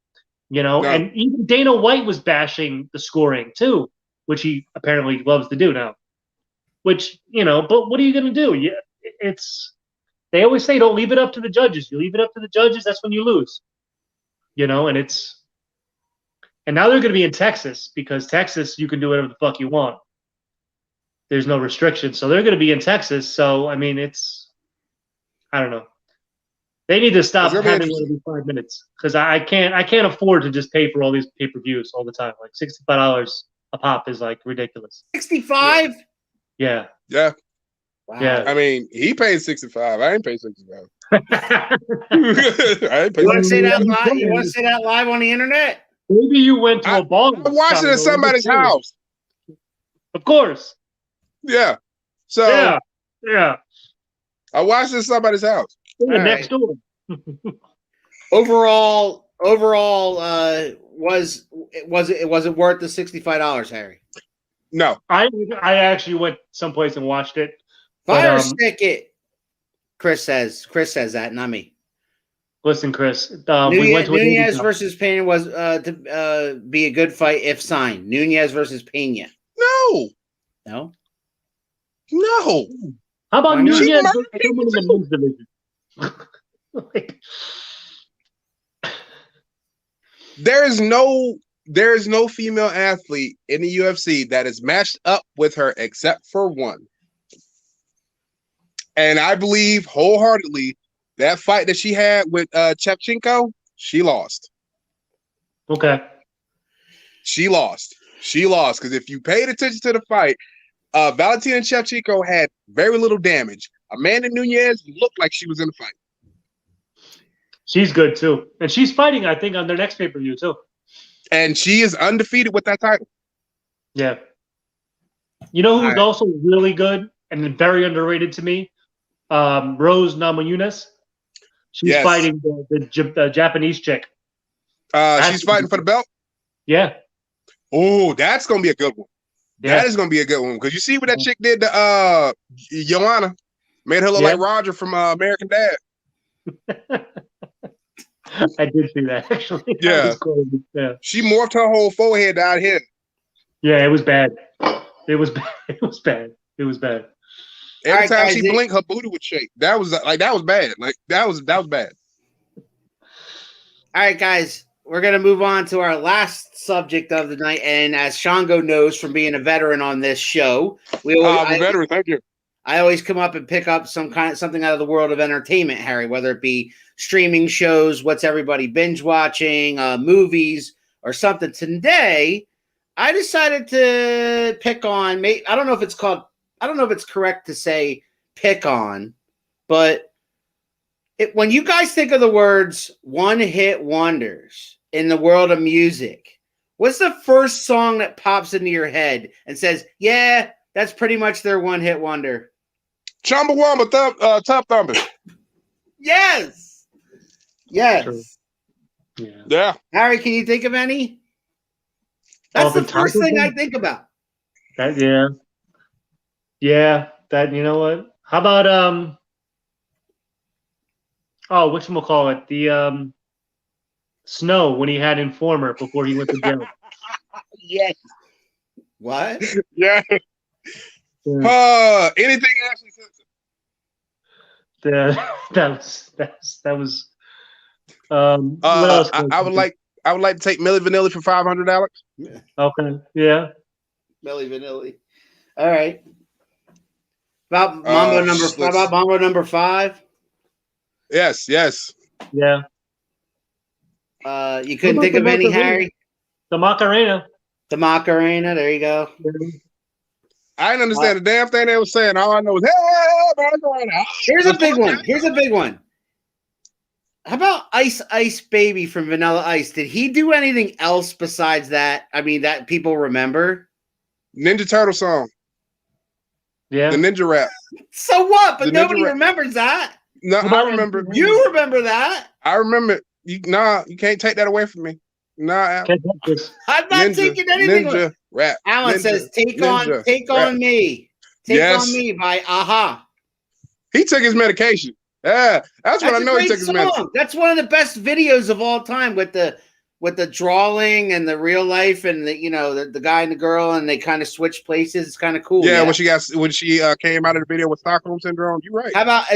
And even Dana White was bashing the scoring too, which he apparently loves to do now. Which but what are you gonna do? They always say don't leave it up to the judges. You leave it up to the judges, that's when you lose. And now they're going to be in Texas because Texas, you can do whatever the fuck you want. There's no restrictions. So they're going to be in Texas. So, I mean, I don't know. They need to stop having one every 5 minutes because I can't afford to just pay for all these pay-per-views all the time. Like $65 a pop is like ridiculous. 65? Yeah. Yeah. Wow. Yeah. I mean, he paid 65. I ain't paid 65. I ain't paid. You want to say that live? You want to say that live on the internet? Maybe you went to a ball. I watched it at somebody's house. Of course. Yeah. So yeah. I watched it at somebody's house. Next door. Overall, was it worth the $65, Harry? No. I actually went someplace and watched it. Fire stick it. Chris says that, not me. Listen, Chris. We went to Nunez versus Pena was to be a good fight if signed. Nunez versus Pena. No. How about Nunez in the men's division? There is no female athlete in the UFC that is matched up with her except for one. And I believe wholeheartedly that fight that she had with Shevchenko, she lost. Okay. She lost because if you paid attention to the fight, Valentina Shevchenko had very little damage. Amanda Nunes looked like she was in the fight. She's good too, and she's fighting, I think, on their next pay-per-view too. And she is undefeated with that title. Yeah. You know who's also really good and very underrated to me? Rose Namajunas. She's fighting the Japanese chick. She's fighting for the belt? Yeah. Oh, that's going to be a good one. Yeah. That is going to be a good one. Because you see what that chick did to Joanna? Made her look like Roger from American Dad. I did see that, actually. Yeah. That was cool. Yeah. She morphed her whole forehead out here. Yeah, it was bad. It was bad. It was bad. It was bad. Every time she blinked, her booty would shake. That was bad. Like that was bad. All right, guys. We're going to move on to our last subject of the night. And as Shango knows from being a veteran on this show, I'm a veteran. Thank you. I always come up and pick up something out of the world of entertainment, Harry, whether it be streaming shows, what's everybody binge watching, movies, or something. Today, I decided to pick on. I don't know if it's correct to say pick on, but when you guys think of the words one-hit wonders in the world of music, what's the first song that pops into your head and says, "Yeah, that's pretty much their one-hit wonder"? Chumbawamba, Top Thumping. Yes. Yeah. Yeah. Harry, can you think of any? That's the first thing I think about. Yeah. That, you know what? How about whatchamacallit? The Snow when he had Informer before he went to jail. Yes. What? Yeah. Anything Ashley Simpson. That was what else? I would like to take Milli Vanilli for $500. Okay. Yeah. Milli Vanilli. All right. About Mambo number 5? Yes. Yeah. You couldn't think of any, Harry? The Macarena. The Macarena. There you go. I didn't understand the damn thing they were saying. All I know is, hey, Macarena. Here's a big one. How about Ice Ice Baby from Vanilla Ice? Did he do anything else besides that? I mean, that people remember? Ninja Turtle song. Yeah. The Ninja Rap. So what? But nobody remembers that. No, I remember. You remember that? I remember. You can't take that away from me. Nah, I'm not taking anything. Ninja Rap. Alan says, "Take on me, on me" by Aha. He took his medication. Yeah, that's what I know. He took his medication. That's one of the best videos of all time with the drawing and the real life and the guy and the girl and they kind of switch places. It's kind of cool. Yeah, when she came out of the video with Stockholm Syndrome. You're right. How about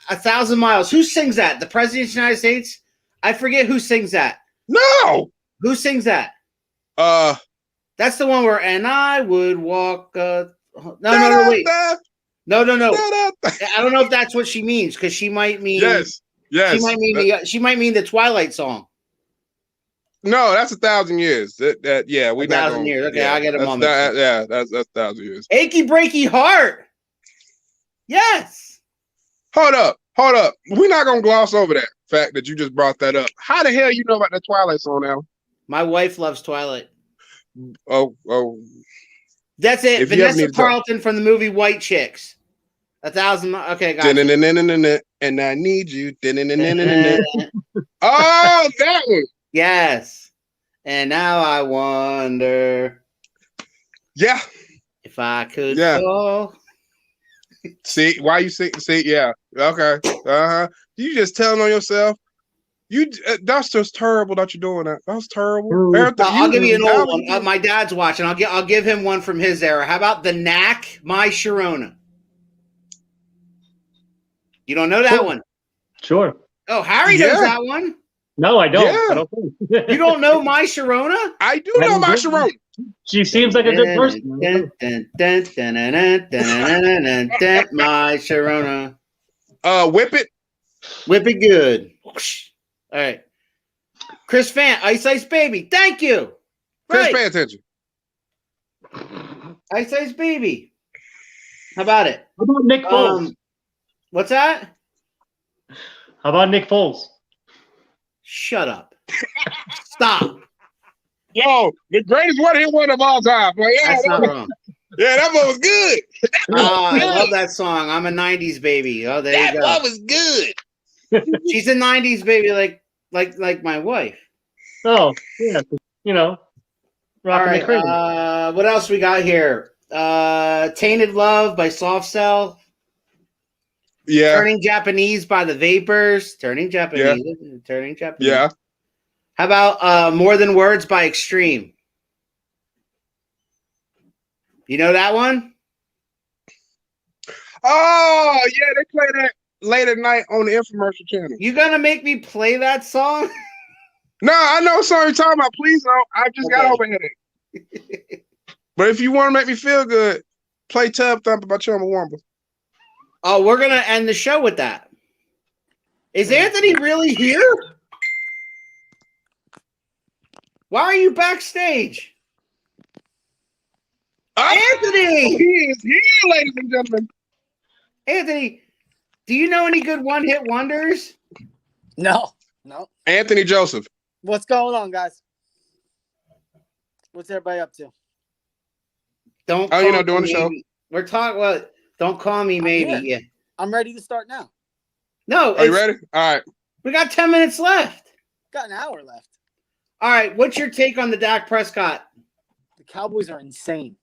A Thousand Miles? Who sings that? The President of the United States? I forget who sings that. No. Who sings that? That's the one where "and I would walk." No, wait. No. I don't know if that's what she means because she might mean yes. She might mean the Twilight song. No, that's 1,000 years. We 1,000 years. Okay, I get a moment. That's 1,000 years. Achy breaky heart. Yes. Hold up. We're not gonna gloss over that fact that you just brought that up. How the hell you know about that Twilight song now? My wife loves Twilight. Oh. That's it. Vanessa Carlton from the movie White Chicks. 1,000. Okay, guys. And I need you. Oh, that one. Yes. And now I wonder. Yeah. If I could fall. See, why you see? Yeah. Okay. You just telling on yourself. That's just terrible that you're doing that. That's terrible. I'll give you an old one. My dad's watching. I'll give him one from his era. How about the Knack, My Sharona? You don't know that one? Sure. Oh, Harry knows that one. No, I don't. Yeah. I don't think. You don't know My Sharona? I do I know don't my know. Sharon. She seems like a good person. My Sharona. Whip it. Whip it good. All right. Chris Fant, Ice Ice Baby. Thank you. Chris, Right. pay attention. Ice Ice Baby. How about it? How about Nick Foles? What's that? How about Nick Foles? Shut up. Stop. Yo, the greatest one-hit wonder of all time. Like, yeah, That's not wrong. yeah, that one was good. I love that song. I'm a 90s baby. Oh, there That you go. one was good. She's a 90s baby like my wife. Oh, yeah. You know, All rocking right. the crazy. What else we got here? Tainted Love by Soft Cell. Yeah, Turning Japanese by the Vapors. Turning Japanese. Turning Japanese. yeah. How about More Than Words by Extreme? You know that one? Oh, yeah, they play that late at night on the infomercial channel. You gonna make me play that song? No, I know what song you're talking about. Please don't. I just got Okay. over headache. But if you want to make me feel good, play Tub Thumper by Chumbawamba. Oh, we're gonna end the show with that. Is Anthony really here? Why are you backstage? Anthony! He is here, ladies and gentlemen. Anthony, do you know any good one-hit wonders? No. Anthony Joseph. What's going on, guys? What's everybody up to? Don't. Oh, you're call not doing me the show? maybe. We're talking. Well, don't call me maybe. here. Yeah. I'm ready to start now. No. Are you ready? All right. We got 10 minutes left. Got an hour left. All right. What's your take on the Dak Prescott? The Cowboys are insane.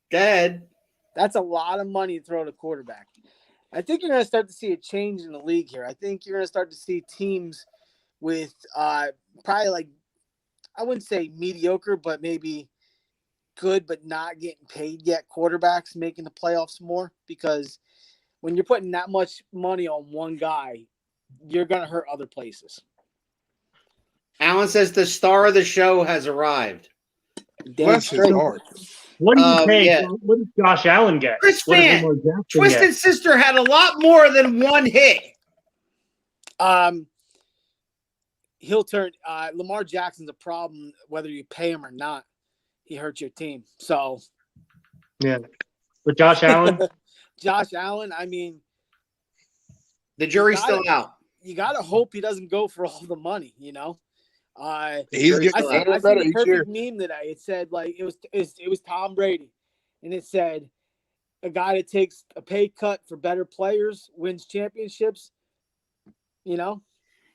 Dead. That's a lot of money to throw at a quarterback. I think you're going to start to see a change in the league here. I think you're going to start to see teams with probably like, I wouldn't say mediocre, but maybe good but not getting paid yet quarterbacks making the playoffs more, because when you're putting that much money on one guy, you're going to hurt other places. Alan says the star of the show has arrived. Damn Bless his straight. heart. What do you pay? yeah. What does Josh Allen get? Chris What does Fant, Lamar Jackson Twisted get? Sister had a lot more than one hit. He'll turn Lamar Jackson's a problem whether you pay him or not. He hurts your team. So Yeah. But Josh Allen? Josh Allen, I mean, The jury's still out. you gotta hope he doesn't go for all the money, you know. He's getting I better and seen better a each year. perfect meme today. It said like it was Tom Brady, and it said a guy that takes a pay cut for better players wins championships. You know,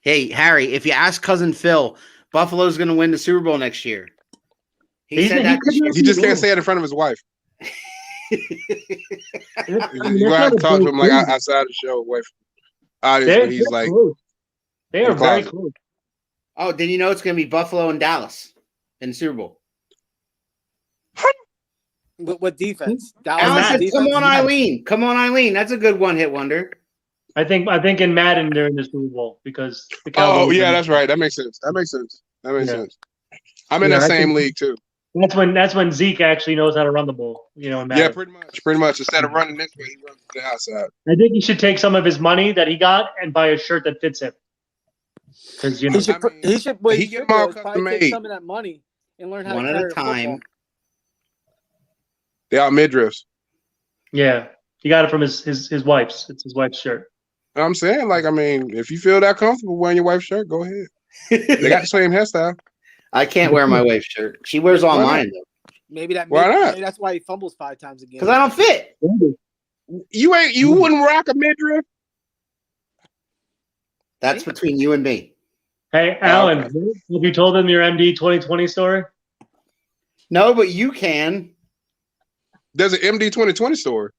Hey, Harry, if you ask Cousin Phil, Buffalo's going to win the Super Bowl next year. He said that this year. He just can't say it in front of his wife. You're going to have to talk to him like outside the show, away from audience, when he's like, close. They are in the very closet. close. Oh, did you know it's going to be Buffalo and Dallas in the Super Bowl? what defense? Alan Dallas said, defense? "Come on, Eileen. Come on, Eileen." That's a good one-hit wonder. I think in Madden they're in the Super Bowl because the oh, Cowboys. yeah, that's right. That makes sense. That makes sense. Yeah. sense. I'm in Yeah, that I same think- league, too. That's when Zeke actually knows how to run the ball. You know, in Madden. Yeah, pretty much. Instead of running this way, he runs to the outside. I think he should take some of his money that he got and buy a shirt that fits him. Because you know, He should. I mean, He should. What he he get should them all do is probably custom take made. some of that money and learn how One to at carry a time. football. They out midriffs. yeah, he got it from his wife's. It's his wife's shirt. I'm saying, like, I mean, if you feel that comfortable wearing your wife's shirt, go ahead. They got the same hairstyle. I can't wear my wife's shirt. She wears all Why not? mine, though. Maybe that. Why not? Maybe that's why he fumbles 5 times a game. Because I don't fit. You wouldn't rock a midriff? That's between you and me. Hey, Oh, Alan, okay. have you told them your MD 2020 story? No, but you can. There's an MD 2020 store.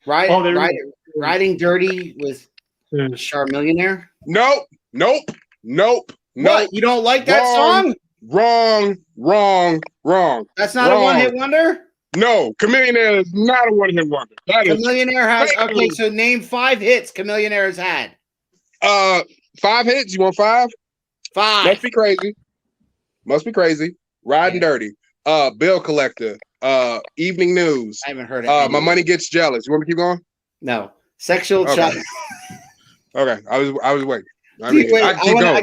Right? Oh, there is. Riding dirty with Hmm. Charmillionaire. Nope. What? You don't like that Wrong. song? Wrong. That's not Wrong. a one-hit wonder? No, Chameleonaire is not a one-hit wonder. That is Chamillionaire has... Okay, so name 5 hits Chamillionaire has had. 5 hits. You want 5? 5. Must be crazy. Must be crazy. Riding dirty. Bill collector. Evening news. I haven't heard it. My money gets jealous. You want me to keep going? No. Sexual Okay. chocolate. Okay. I was waiting. I Wait, I can keep going. I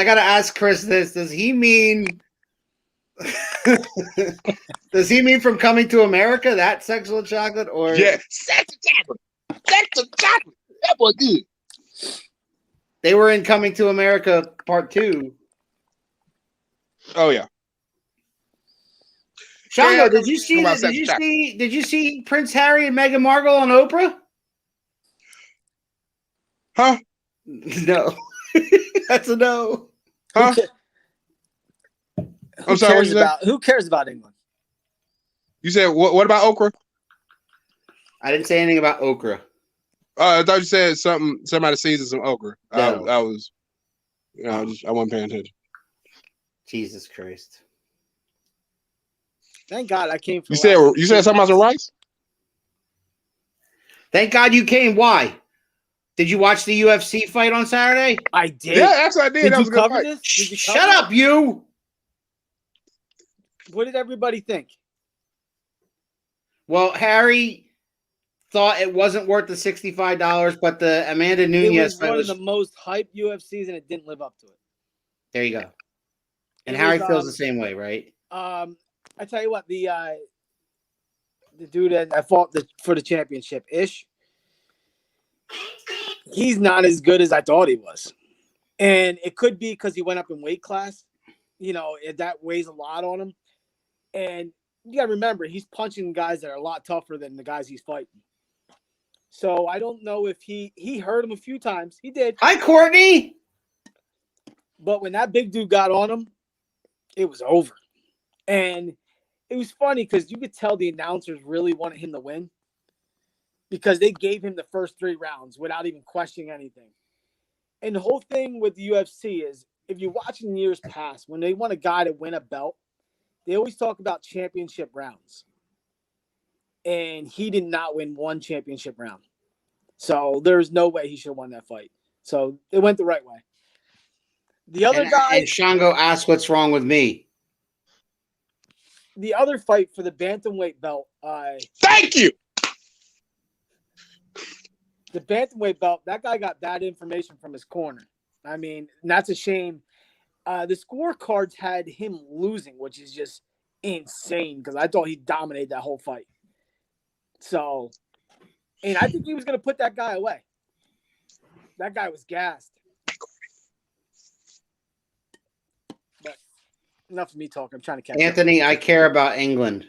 gotta ask Chris this. Does he mean does he mean from Coming to America, that sexual chocolate? Or Yeah, sexual chocolate. Sexual chocolate. That boy good. they were in Coming to America Part 2. Oh yeah. Shango, Yeah, did you see about that? sex Did you see Prince Harry and Meghan Markle on Oprah? Huh? No. That's a no. Huh? I'm sorry. What you said? Who cares about England? You said what about okra? I didn't say anything about okra. I thought you said something. Somebody seasoned some okra. No. I was, I wasn't paying attention. Jesus Christ. Thank God I came from. You said something about some rice? Thank God you came. Why? Did you watch the UFC fight on Saturday? I did. Yeah, actually I did. Did That you was a good cover fight. this? Did you Shut cover up, you. it? What did everybody think? Well, Harry thought it wasn't worth the $65, but the Amanda It Nunes was fight one was. of the most hyped UFCs, and it didn't live up to it. There you go. And It Harry was, feels the same way, right? I tell you what, the dude that I fought for the championship, Ish, he's not as good as I thought he was. And it could be because he went up in weight class. You know, that weighs a lot on him. And you got to remember, he's punching guys that are a lot tougher than the guys he's fighting. So I don't know if he hurt him a few times. He did. Hi, Courtney. But when that big dude got on him, it was over. And it was funny because you could tell the announcers really wanted him to win because they gave him the first 3 rounds without even questioning anything. And the whole thing with the UFC is, if you watch in years past, when they want a guy to win a belt, they always talk about championship rounds. And he did not win one championship round. So there's no way he should have won that fight. So it went the right way. The other guy... And Shango asked what's wrong with me. The other fight for the bantamweight belt... Thank you! The bantamweight belt, that guy got bad information from his corner. I mean, that's a shame. The scorecards had him losing, which is just insane because I thought he dominated that whole fight. So, and I think he was going to put that guy away. That guy was gassed. But enough of me talking. I'm trying to catch Anthony, up. I care about England.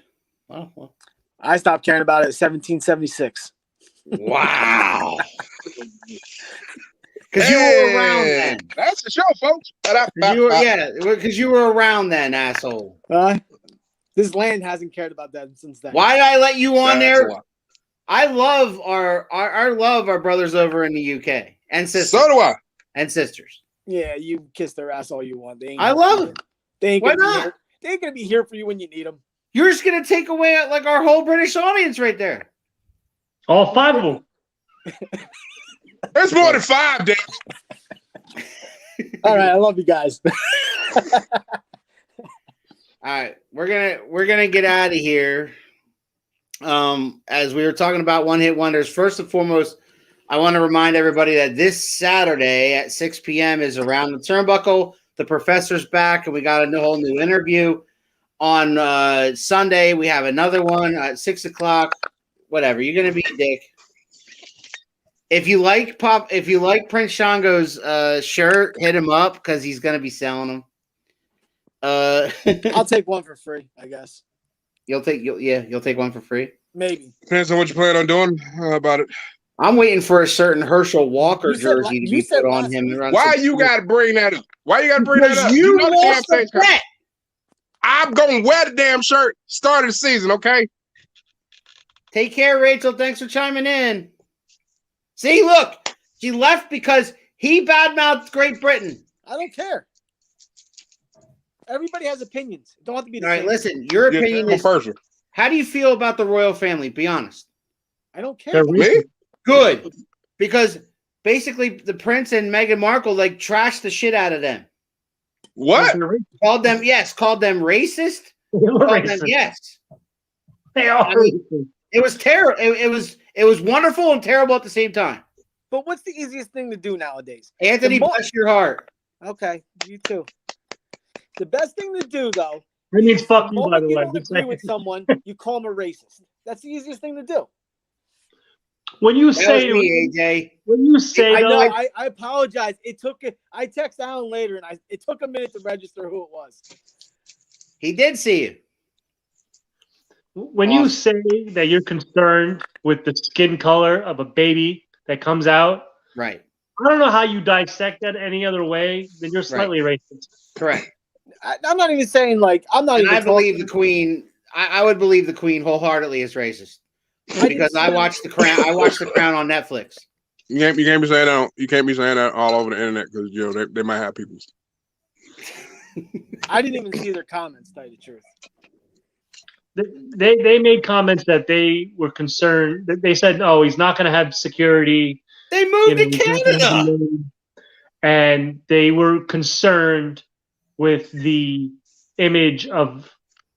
Well. I stopped caring about it in 1776. Wow. Because you were around then. That's the show, folks. Because you were around then, asshole. This land hasn't cared about that since then. Why did I let you on there? a lot. I love our brothers over in the UK and sisters. So do I. And sisters. Yeah, you kiss their ass all you want. I love them. They ain't Why gonna be not? here. They ain't gonna be here for you when you need them. You're just gonna take away like our whole British audience right there. All 5 of them. There's more than 5, Dan. All right, I love you guys. All right, we're gonna get out of here. As we were talking about one-hit wonders, first and foremost, I want to remind everybody that this Saturday at 6 p.m. is Around the Turnbuckle. The professor's back, and we got a whole new interview. On Sunday, we have another one at 6 o'clock. Whatever, you're gonna be a dick. If you like Prince Shango's shirt, hit him up because he's gonna be selling them. I'll take one for free, I guess. You'll take one for free. Maybe. Depends on what you plan on doing about it. I'm waiting for a certain Herschel Walker jersey to be put on him. Why you got to bring that up? Why you got to bring that up? You know lost the bet. I'm going to wear the damn shirt start of the season, okay? Take care, Rachel. Thanks for chiming in. See, look, she left because he badmouthed Great Britain. I don't care. Everybody has opinions. It don't have to be the All right, same. listen. Your opinion is. How do you feel about the royal family? Be honest. I don't care. Me? Good, because basically the prince and Meghan Markle like trashed the shit out of them. What? Called them racist. They were Called them, racist. yes. They are racist. It was terrible. It was wonderful and terrible at the same time. But what's the easiest thing to do nowadays? Anthony, bless your heart. Okay, you too. The best thing to do, though, That means fuck the you, by moment the you way. don't agree with someone, you call them a racist. That's the easiest thing to do. When you That was say me, AJ. when you say I know. though, I apologize. I text Alan later, and it took a minute to register who it was. He did see you. when you say that you're concerned with the skin color of a baby that comes out, Right. I don't know how you dissect that any other way than you're slightly racist. Correct. I'm not even saying I'm not. And even I believe the Queen. I would believe the Queen wholeheartedly is racist because I watched the Crown. I watched the Crown on Netflix. You can't be saying that. You can't be saying that all over the internet because they might have people. I didn't even see their comments. Tell you the truth. They made comments that they were concerned. They said, "Oh, he's not going to have security." They moved to he's not gonna Canada. be- And they were concerned with the image of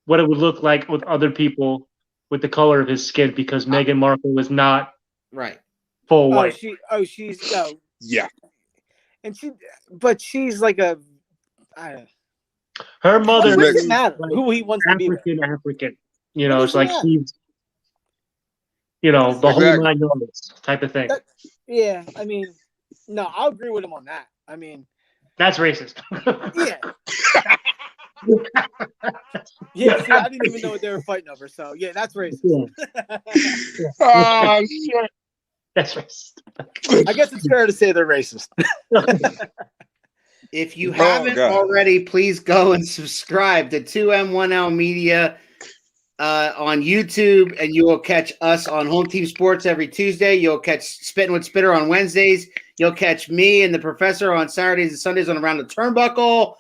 what it would look like with other people with the color of his skin because Meghan Markle was not Right. full white. She's Yeah. and she's like a. I don't know. Her mother What does is it matter like who he wants to be with? African. You What know, does it's it like matter? she's, the whole Exactly. nine yards type of thing. Yeah, I mean, no, I'll agree with him on that. I mean, That's racist. yeah. Yeah, see, I didn't even know what they were fighting over. So, yeah, that's racist. Yeah, Oh shit. that's racist. I guess it's fair to say they're racist. If you Oh, haven't God. already, please go and subscribe to 2M1L Media on YouTube, and you will catch us on Home Team Sports every Tuesday. You'll catch Spitting with Spitter on Wednesdays. You'll catch me and the professor on Saturdays and Sundays on Around the Turnbuckle.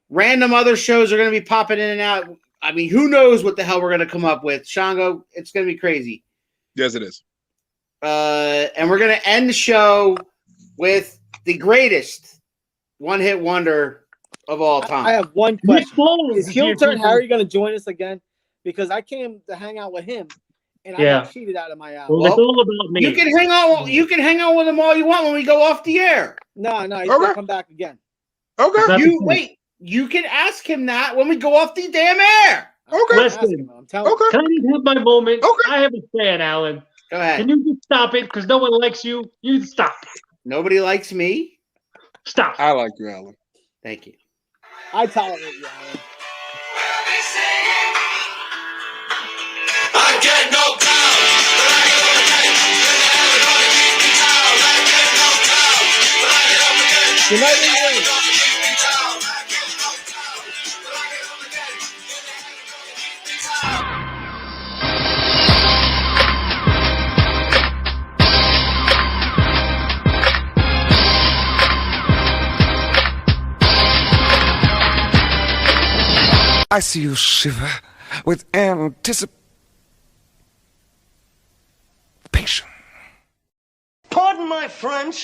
Random other shows are going to be popping in and out. I mean, who knows what the hell we're going to come up with. Shango, it's going to be crazy. Yes, it is. And we're going to end the show with the greatest one-hit wonder of all time. I have one Nick question. Foles Is is heel here turn too. Harry going to join us again? Because I came to hang out with him, and I got cheated out of my hour. Well, it's all about me. You can hang out. You can hang out with him all you want when we go off the air. No, he's Okay. going to come back again. Okay. That's You the wait. You can ask him that when we go off the damn air. Okay. Listen. I'm telling Okay. Can I just have my moment? Okay. I have a fan, Alan. Go ahead. Can you just stop it? Because no one likes you. You stop. Nobody likes me. Stop. I like you, Alan. Thank you. I tolerate you, Alan. I get no clout, but I get up again. Then everybody keep me down. I get no clout, but I get up again. Good night, Then England. everybody keep me down. I get no clout, but I get up again. Then everybody keep me down. I see you shiver with anticipation. Pardon my French,